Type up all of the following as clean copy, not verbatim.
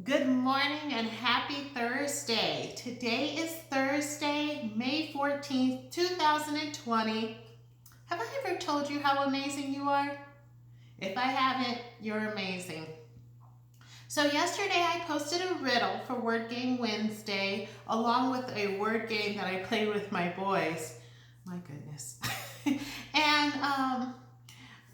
Good morning and happy Thursday. Today is Thursday, May 14th, 2020. Have I ever told you how amazing you are? If I haven't, you're amazing. So, yesterday I posted a riddle for Word Game Wednesday along with a word game that I played with my boys. My goodness. and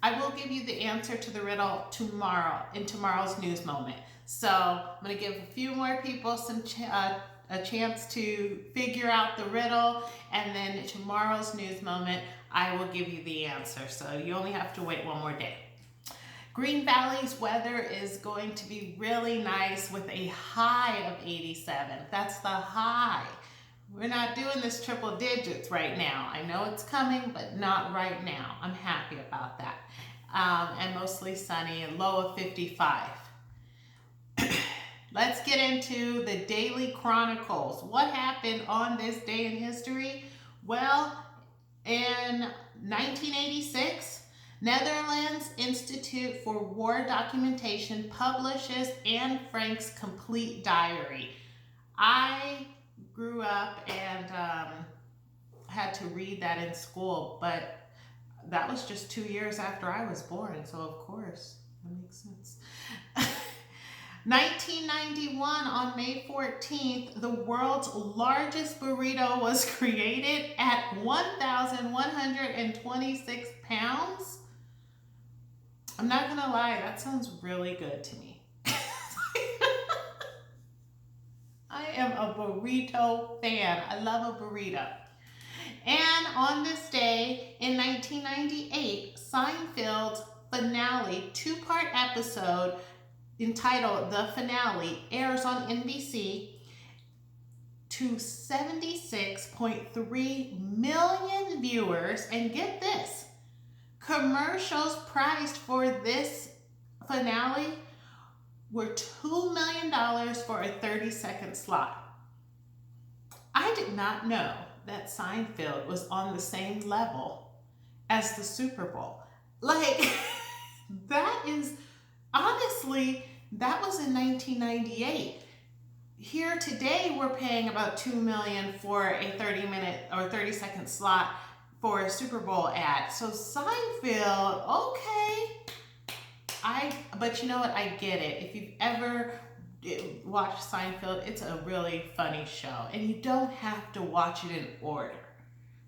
I will give you the answer to the riddle tomorrow in tomorrow's news moment. So I'm going to give a few more people a chance to figure out the riddle, and then tomorrow's news moment, I will give you the answer. So you only have to wait one more day. Green Valley's weather is going to be really nice with a high of 87. That's the high. We're not doing this triple digits right now. I know it's coming, but not right now. I'm happy about that. And mostly sunny, a low of 55. Let's get into the Daily Chronicles. What happened on this day in history? Well, in 1986, Netherlands Institute for War Documentation publishes Anne Frank's complete diary. I grew up and had to read that in school, but that was just 2 years after I was born, so of course, that makes sense. 1991, on May 14th, the world's largest burrito was created at 1,126 pounds. I'm not gonna lie, that sounds really good to me. I am a burrito fan. I love a burrito. And on this day in 1998, Seinfeld's finale two-part episode entitled The Finale airs on NBC to 76.3 million viewers. And get this, commercials priced for this finale were $2 million for a 30-second slot. I did not know that Seinfeld was on the same level as the Super Bowl. Like, that is, honestly, that was in 1998. Here today, we're paying about $2 million for a 30-minute or 30-second slot for a Super Bowl ad. So Seinfeld, okay. But you know what? I get it. If you've ever watched Seinfeld, it's a really funny show, and you don't have to watch it in order.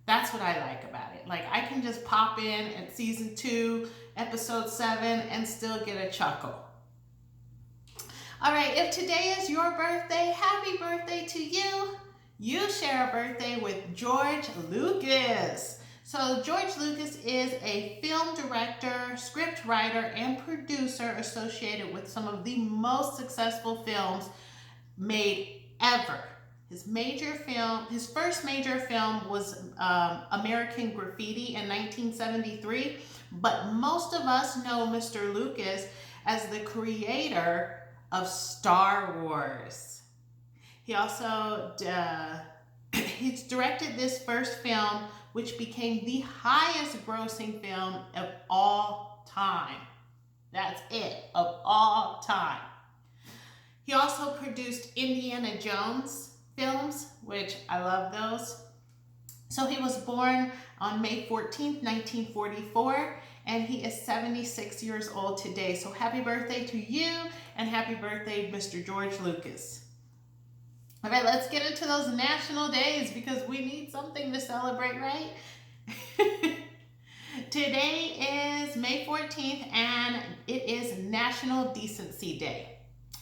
That's what I like about it. Like, I can just pop in at season 2, episode 7, and still get a chuckle. All right, if today is your birthday, happy birthday to you. You share a birthday with George Lucas. So George Lucas is a film director, script writer, and producer associated with some of the most successful films made ever. His first major film was American Graffiti in 1973, but most of us know Mr. Lucas as the creator of Star Wars. He also he's directed this first film, which became the highest grossing film of all time. That's it, of all time. He also produced Indiana Jones films, which I love those. So he was born on May 14th, 1944, and he is 76 years old today. So happy birthday to you, and happy birthday, Mr. George Lucas. All right, let's get into those national days because we need something to celebrate, right? Today is May 14th, and it is National Decency Day.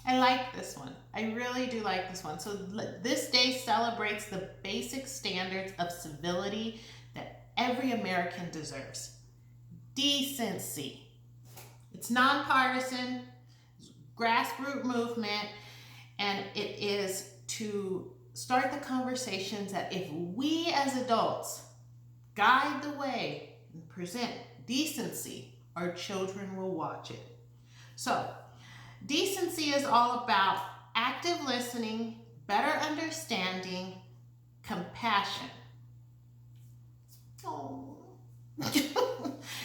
I like this one. I really do like this one. So this day celebrates the basic standards of civility that every American deserves. Decency. It's nonpartisan, grassroots movement, and it is to start the conversations that if we as adults guide the way and present decency, our children will watch it. So, decency is all about active listening, better understanding, compassion. Oh.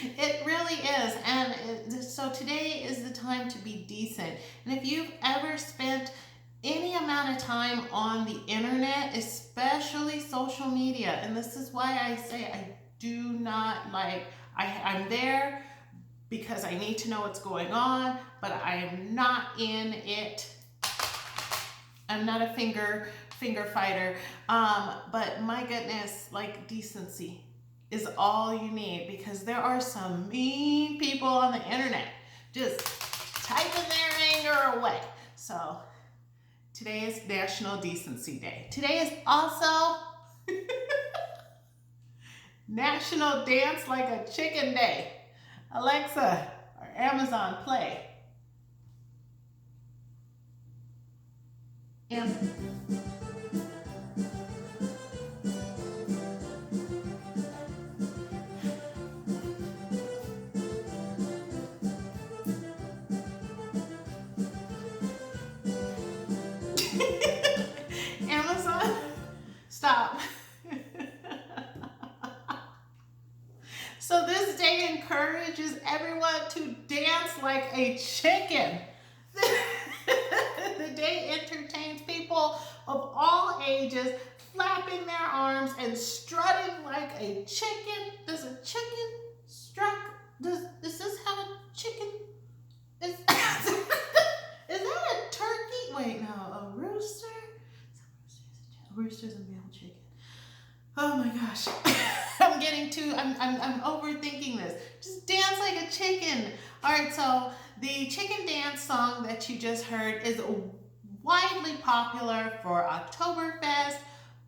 It really is. And so today is the time to be decent. And if you've ever spent any amount of time on the internet, especially social media, and this is why I say I do not like, I'm there because I need to know what's going on, but I am not in it. I'm not a finger fighter. But my goodness, like, decency is all you need, because there are some mean people on the internet just typing their anger away. So today is National Decency Day. Today is also National Dance Like a Chicken Day. Alexa or Amazon, play. Amazon, stop. So this day encourages everyone to dance like a chicken. The day entertains people of all ages, flapping their arms and strutting like a chicken. Does a chicken strut? Is this how a chicken is? Is that a turkey? Wait, no, a rooster? A rooster's a male chicken. Oh my gosh. I'm overthinking this. Just dance like a chicken. All right, so the chicken dance song that you just heard is widely popular for Oktoberfest,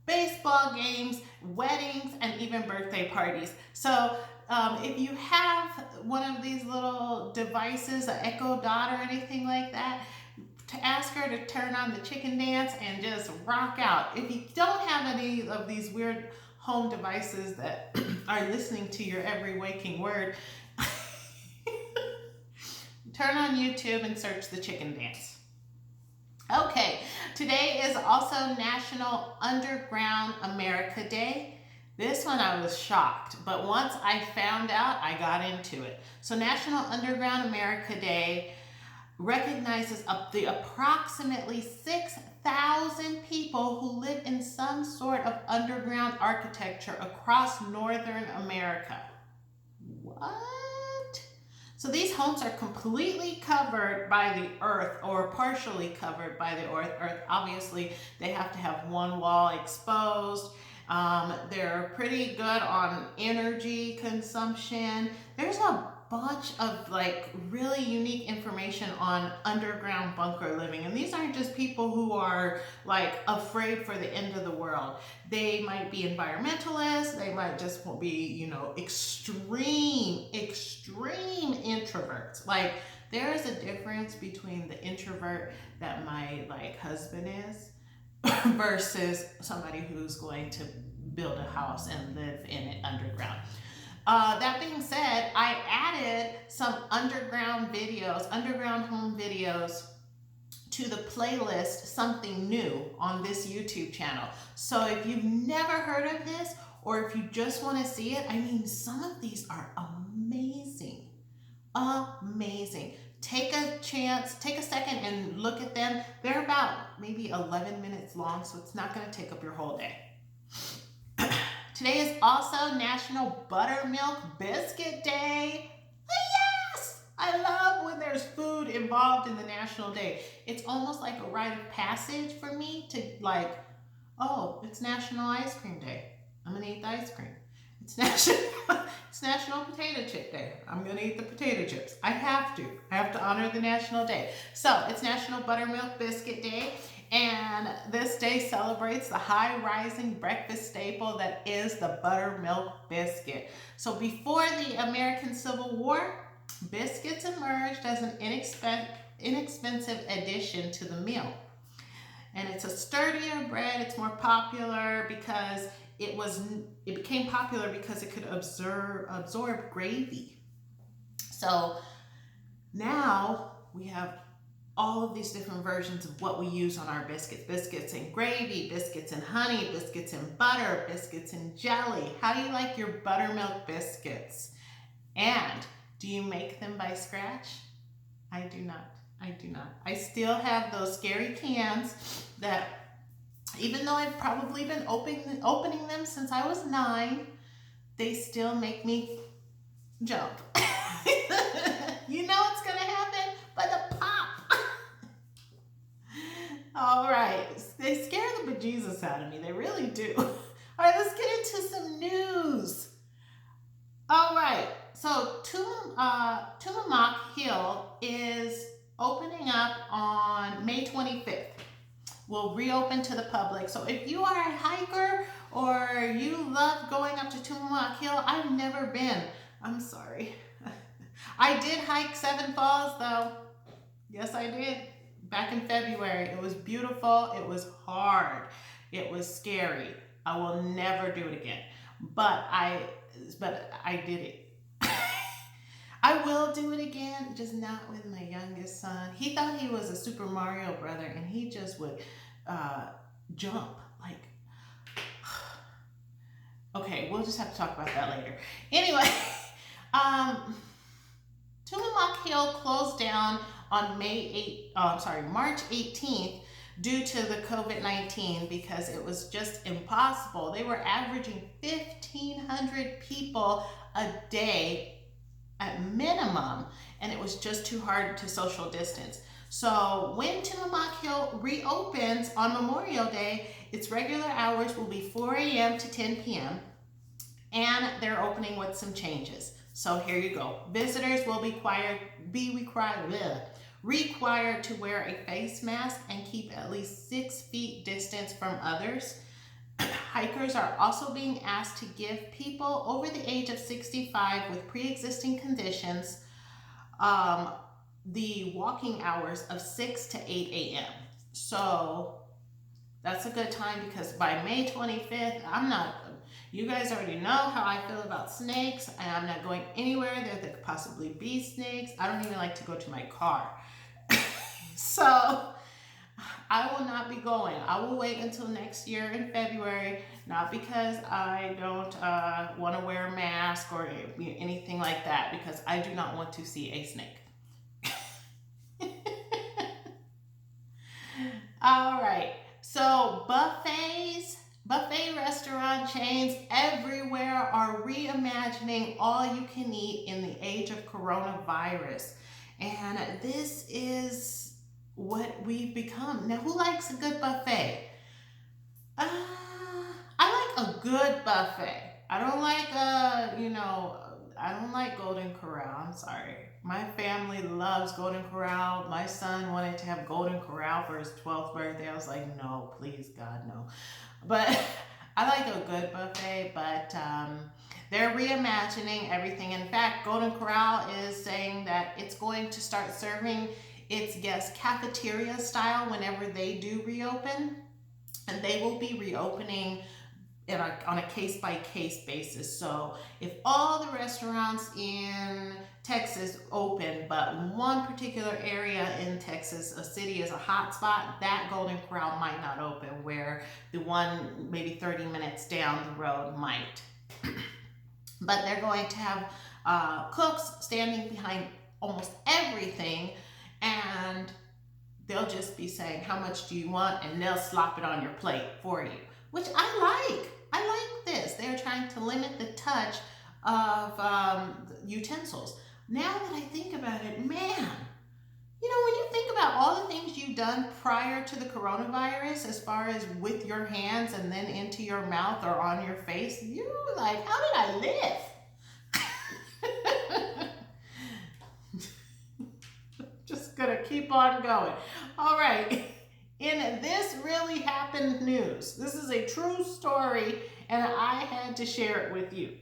baseball games, weddings, and even birthday parties. So if you have one of these little devices, an Echo Dot or anything like that, to ask her to turn on the chicken dance and just rock out. If you don't have any of these weird home devices that are listening to your every waking word, turn on YouTube and search the chicken dance. Okay, today is also National Underground America Day. This one I was shocked, but once I found out, I got into it. So National Underground America Day recognizes the approximately 6,000 people who live in some sort of underground architecture across Northern America. What? So these homes are completely covered by the earth, or partially covered by the earth. Obviously, they have to have one wall exposed. They're pretty good on energy consumption. There's a bunch of like really unique information on underground bunker living, and these aren't just people who are like afraid for the end of the world. They might be environmentalists, they might just be, you know, extreme introverts. Like, there is a difference between the introvert that my like husband is versus somebody who's going to build a house and live in it underground. That being said, I added some underground home videos to the playlist Something New on this YouTube channel. So if you've never heard of this, or if you just want to see it, I mean, some of these are amazing. Amazing. Take a chance, take a second and look at them. They're about maybe 11 minutes long, so it's not going to take up your whole day. Today is also National Buttermilk Biscuit Day. Yes! I love when there's food involved in the National Day. It's almost like a rite of passage for me to like, oh, it's National Ice Cream Day. I'm gonna eat the ice cream. It's National Potato Chip Day. I'm gonna eat the potato chips. I have to honor the National Day. So it's National Buttermilk Biscuit Day. And this day celebrates the high-rising breakfast staple that is the buttermilk biscuit. So before the American Civil War, biscuits emerged as an inexpensive addition to the meal. And it's a sturdier bread. It's more popular because it became popular because it could absorb gravy. So now we have all of these different versions of what we use on our biscuits. Biscuits and gravy, biscuits and honey, biscuits and butter, biscuits and jelly. How do you like your buttermilk biscuits? And do you make them by scratch? I do not. I do not. I still have those scary cans that, even though I've probably been opening them since I was 9, they still make me jump. You know what's gonna happen? But the pop. All right, they scare the bejesus out of me. They really do. All right, let's get into some news. All right, so Tumamoc Hill is opening up on May 25th. Will reopen to the public. So if you are a hiker or you love going up to Tumamoc Hill, I've never been. I'm sorry. I did hike Seven Falls though. Yes, I did. Back in February. It was beautiful. It was hard. It was scary. I will never do it again. But I did it. I will do it again, just not with my youngest son. He thought he was a Super Mario brother, and he just would jump like. Okay, we'll just have to talk about that later. Anyway, Tumamoc Hill closed down on March 18th due to the COVID-19 because it was just impossible. They were averaging 1,500 people a day at minimum, and it was just too hard to social distance. So when Tumamoc Hill reopens on Memorial Day, its regular hours will be 4 a.m. to 10 p.m. and they're opening with some changes. So here you go. Visitors will be required to wear a face mask and keep at least 6 feet distance from others. Hikers are also being asked to give people over the age of 65 with pre-existing conditions the walking hours of 6 to 8 a.m. So that's a good time because by May 25th, you guys already know how I feel about snakes, and I'm not going anywhere there that could possibly be snakes. I don't even like to go to my car. So I will not be going. I will wait until next year in February, not because I don't want to wear a mask or anything like that, because I do not want to see a snake. All right, so buffet restaurant chains everywhere are reimagining all you can eat in the age of coronavirus. And this is what we've become. Now, who likes a good buffet? I like a good buffet. I don't like Golden Corral. I'm sorry. My family loves Golden Corral. My son wanted to have Golden Corral for his 12th birthday. I was like, no, please, God, no. But I like a good buffet, but they're reimagining everything. In fact, Golden Corral is saying that it's going to start serving its guests cafeteria style whenever they do reopen. And they will be reopening on a case-by-case basis. So if all the restaurants in Texas open, but one particular area in Texas, a city is a hot spot, that Golden Corral might not open, where the one maybe 30 minutes down the road might. But they're going to have cooks standing behind almost everything, and they'll just be saying, how much do you want? And they'll slop it on your plate for you, which I like. I like this. They're trying to limit the touch of utensils. Now that I think about it, man, when you think about all the things you've done prior to the coronavirus, as far as with your hands and then into your mouth or on your face, you're like, how did I live? Just gonna keep on going. All right. In this really happened news, this is a true story, and I had to share it with you.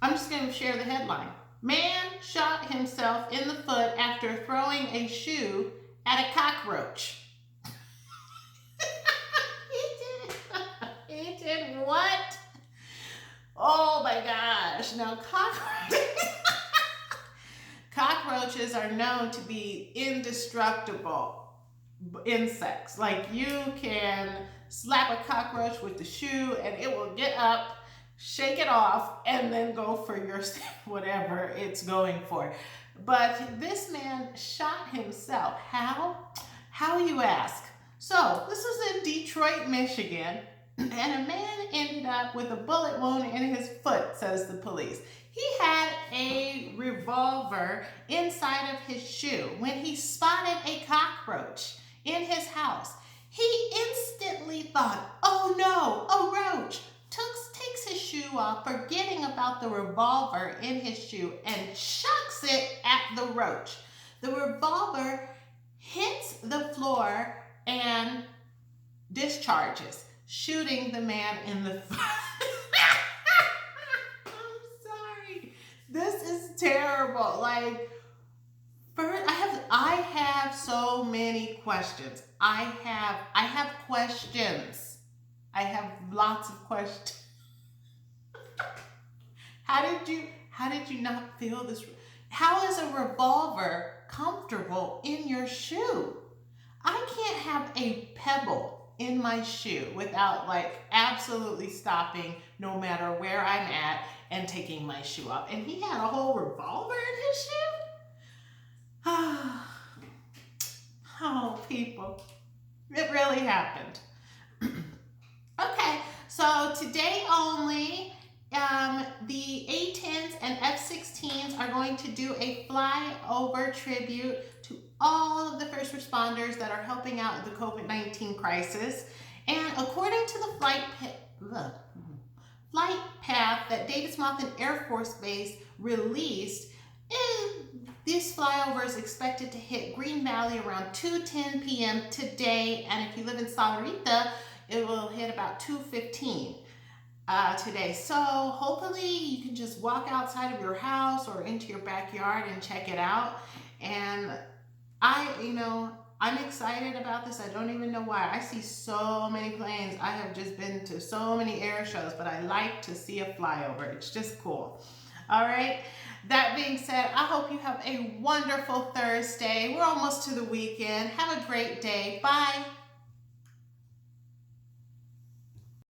I'm just going to share the headline. Man shot himself in the foot after throwing a shoe at a cockroach. He did what? Oh my gosh. Now cockroaches are known to be indestructible insects. Like, you can slap a cockroach with the shoe and it will get up, shake it off, and then go for your whatever it's going for. But this man shot himself. How? How, you ask? So this was in Detroit, Michigan, and a man ended up with a bullet wound in his foot, says the police. He had a revolver inside of his shoe when he spotted a cockroach in his house. He instantly thought, oh no, a roach. Takes his shoe off, forgetting about the revolver in his shoe, and chucks it at the roach. The revolver hits the floor and discharges, shooting the man in the foot. I'm sorry. This is terrible. Like, I have so many questions. I have questions. I have lots of questions. How did you not feel this? How is a revolver comfortable in your shoe? I can't have a pebble in my shoe without like absolutely stopping no matter where I'm at and taking my shoe off. And he had a whole revolver in his shoe? Oh, people. It really happened. Okay, so today only, the A-10s and F-16s are going to do a flyover tribute to all of the first responders that are helping out in the COVID-19 crisis. And according to the flight path that Davis-Monthan Air Force Base released, this flyover is expected to hit Green Valley around 2:10 p.m. today, and if you live in Sahuarita, it will hit about 2:15 today. So hopefully you can just walk outside of your house or into your backyard and check it out. And I'm excited about this. I don't even know why. I see so many planes. I have just been to so many air shows, but I like to see a flyover. It's just cool. All right. That being said, I hope you have a wonderful Thursday. We're almost to the weekend. Have a great day. Bye.